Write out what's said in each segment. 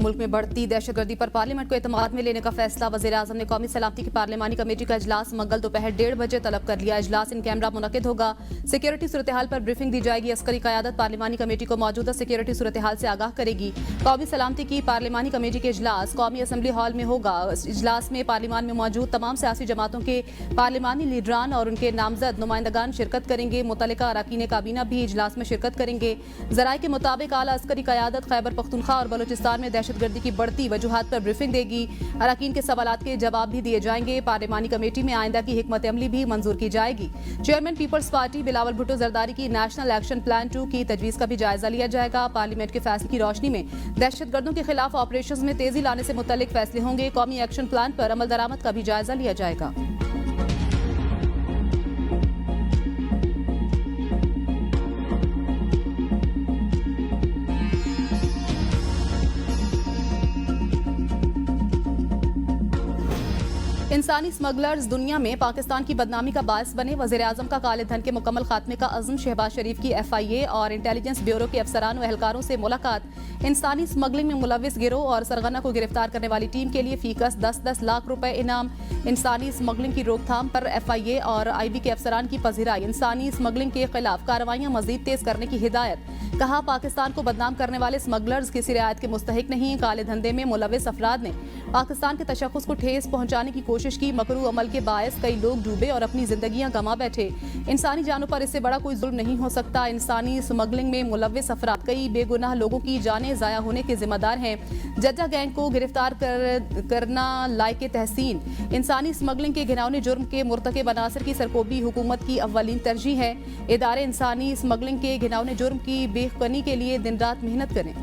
मुल्क में बढ़ती दहशतगर्दी पर पार्लियामेंट को एतमाद में लेने का फैसला। वज़ीर-ए-आज़म ने कौमी सलामती की पार्लिमानी कमेटी का इजलास मंगल दोपहर 1:30 बजे तलब कर लिया। इजलास इन कैमरा मुनक़िद होगा। सिक्योरिटी सूरत हाल पर ब्रीफिंग दी जाएगी। अस्करी क़यादत पार्लिमानी कमेटी को मौजूदा सिक्योरिटी सूरत हाल से आगाह करेगी। कौमी सलामती की पार्लिमानी कमेटी के इजलास कौमी असम्बली हॉल में होगा। इजलास में पार्लिमान में मौजूद तमाम सियासी जमातों के पार्लिमानी लीडरान और उनके नामजद नुमाइंदगान शिरकत करेंगे। मुतल्लिका अरकान काबीना भी इजलास में शिरकत करेंगे। ज़राए के मुताबिक आला अस्करी क़यादत खैबर पख्तूनख्वा और बलोचिस्तान में दहशतगर्दी की बढ़ती वजूहात पर ब्रीफिंग देगी। अरकान के सवालात के जवाब भी दिए जाएंगे। पार्लिमानी कमेटी में आइंदा की हिकमत अमली भी मंजूर की जाएगी। Chairman Peoples Party Bilawal Bhutto Zardari की नेशनल एक्शन प्लान 2 की तजवीज़ का भी जायजा लिया जाएगा। पार्लियामेंट के फैसले की रोशनी में दहशतगर्दों के खिलाफ ऑपरेशन में तेजी लाने से मुतल्लिक फैसले होंगे। कौमी एक्शन प्लान पर अमल दरामद का भी जायजा लिया जाएगा। इंसानी स्मगलर्स दुनिया में पाकिस्तान की बदनामी का बायस बने। वज़ीर-ए-आज़म का काले धन के मुकम्मल खात्मे का अज़्म। शहबाज शरीफ की FIA और इंटेलिजेंस ब्यूरो के अफसरान व एहलकारों से मुलाकात। इंसानी स्मगलिंग में मुलविस गिरोह और सरगना को गिरफ्तार करने वाली टीम के लिए फीकस 10-10 लाख रुपए इनाम। इंसानी स्मगलिंग की रोकथाम पर FIA और IB के अफसरान की पजीराई। इंसानी स्मगलिंग के खिलाफ कार्रवाइयाँ मजीद तेज करने की हिदायत। कहा, पाकिस्तान को बदनाम करने वाले स्मगलर्स किसी रियायत के मुस्तहिक नहीं। काले धंधे में मुलविस अफराद ने पाकिस्तान के तशख्खुस को ठेस पहुंचाने की कोशिश की। मकरू अमल के बायस कई लोग डूबे और अपनी जिंदगियां गंवा बैठे। इंसानी जानों पर इससे बड़ा कोई जुल्म नहीं हो सकता। इंसानी स्मगलिंग में मुलविस अफराद कई बेगुनाह लोगों की जानें ज़ाया होने के जिम्मेदार हैं। जज्जा गैंग को गिरफ्तार करना लायक तहसीन। इंसानी स्मगलिंग के घिनौने जुर्म के मुर्तकिब अनासर की सरकोबी हुकूमत की अव्वलीन तरजीह है। इदारे इंसानी स्मगलिंग के घिनौने जुर्म की बेखनी के लिए दिन रात मेहनत करें।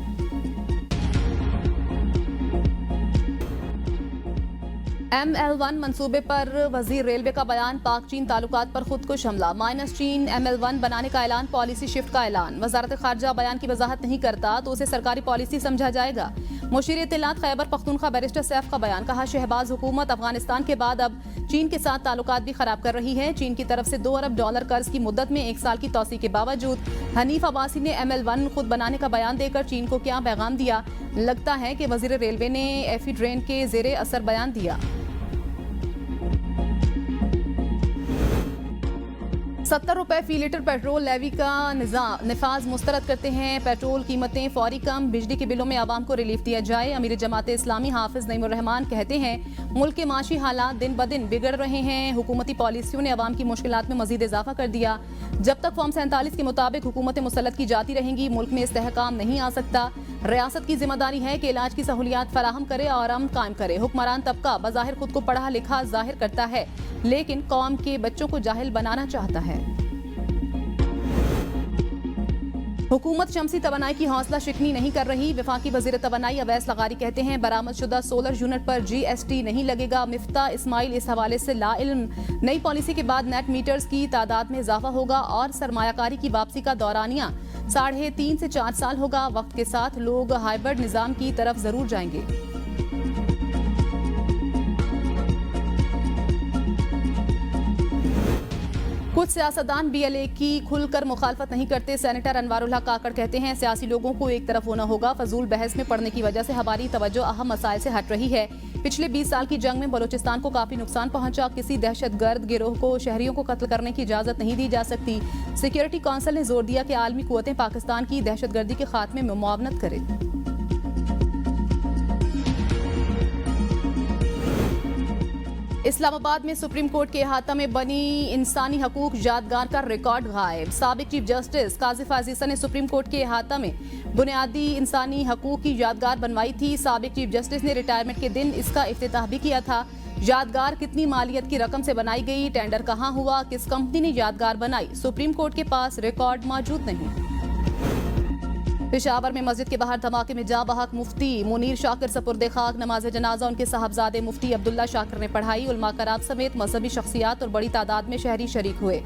ML1 मंसूबे पर वजीर रेलवे का बयान। पाक चीन ताल्लुकात पर खुदकुश हमला। माइनस चीन ML1 बनाने का ऐलान। पॉलिसी शिफ्ट का ऐलान। वजारत खारजा बयान की वजाहत नहीं करता तो उसे सरकारी पॉलिसी समझा जाएगा। मुशीर इत्तलात खैबर पख्तूनख्वा बैरिस्टर सैफ का बयान। कहा, शहबाज हुकूमत अफगानिस्तान के बाद अब चीन के साथ ताल्लुकात भी खराब कर रही है। चीन की तरफ से $2 अरब कर्ज की मुद्दत में 1 साल की तौसी के बावजूद हनीफ अब्बासी ने ML1 खुद बनाने का बयान देकर चीन को क्या पैगाम दिया। लगता है कि वजीर रेलवे ने एफी ड्रेन के जेरे असर बयान दिया। 70 रुपए फी लीटर पेट्रोल लेवी का निफाज मुस्तरद करते हैं। पेट्रोल कीमतें फौरी कम। बिजली के बिलों में आवाम को रिलीफ दिया जाए। अमीर जमात इस्लामी हाफिज नईमुर रहमान कहते हैं, मुल्क के माशी हालात दिन ब दिन बिगड़ रहे हैं। हुकूमती पॉलिसियों ने आवाम की मुश्किलात में मजीद इजाफा कर दिया। जब तक फॉर्म 47 के मुताबिक हुकूमतें मुसल्लत की जाती रहेंगी, मुल्क में इस्तेहकाम नहीं आ सकता। रियासत की जिम्मेदारी है कि इलाज की सहूलियात फराहम करे और अमन कायम करे। हुक्मरान तबका बज़ाहिर खुद को पढ़ा लिखा जाहिर करता है, लेकिन कौम के बच्चों को जाहिल बनाना चाहता है। हुकूमत शमसी तवानाई की हौसला शिकनी नहीं कर रही। वफाकी वजीर तवानाई अवैस लगारी कहते हैं, बरामदशुदा सोलर यूनिट पर GST नहीं लगेगा। मिफ्ता इस्माइल इस हवाले से लाइल्म। नई पॉलिसी के बाद नेट मीटर्स की तादाद में इजाफा होगा और सरमायाकारी की वापसी का दौरानिया 3.5 से 4 साल होगा। वक्त के साथ लोग हाइब्रिड निजाम की तरफ जरूर जाएंगे। कुछ सियासतदान BLA की खुलकर मुखालफत नहीं करते। सेनेटर अनवारुल हक काकड़ कहते हैं, सियासी लोगों को एक तरफ होना होगा। फजूल बहस में पड़ने की वजह से हमारी तवज्जो अहम मसाइल से हट रही है। पिछले 20 साल की जंग में बलोचिस्तान को काफी नुकसान पहुंचा। किसी दहशतगर्द गिरोह को शहरियों को कत्ल करने की इजाजत नहीं दी जा सकती। सिक्योरिटी काउंसिल ने जोर दिया कि आलमी कुव्वतें पाकिस्तान की दहशतगर्दी के खात्मे में मुआवनत करें। इस्लामाबाद में सुप्रीम कोर्ट के अहाता में बनी इंसानी हकूक यादगार का रिकॉर्ड गायब। साबिक चीफ जस्टिस काजिफ अजीजा ने सुप्रीम कोर्ट के अहाता में बुनियादी इंसानी हकूक की यादगार बनवाई थी। साबिक चीफ जस्टिस ने रिटायरमेंट के दिन इसका इफ्तिताह भी किया था। यादगार कितनी मालियत की रकम से बनाई गई, टेंडर कहाँ हुआ, किस कंपनी ने यादगार बनाई, सुप्रीम कोर्ट के पास रिकॉर्ड मौजूद नहीं। पेशावर में मस्जिद के बाहर धमाके में जाँ बहक मुफ्ती मुनीर शाकिर सपुर्दे खाक। नमाज जनाजा उनके साहबजादे मुफ्ती अब्दुल्ला शाकिर ने पढ़ाई। उलमा कराम समेत मजहबी शख्सियात और बड़ी तादाद में शहरी शरीक हुए।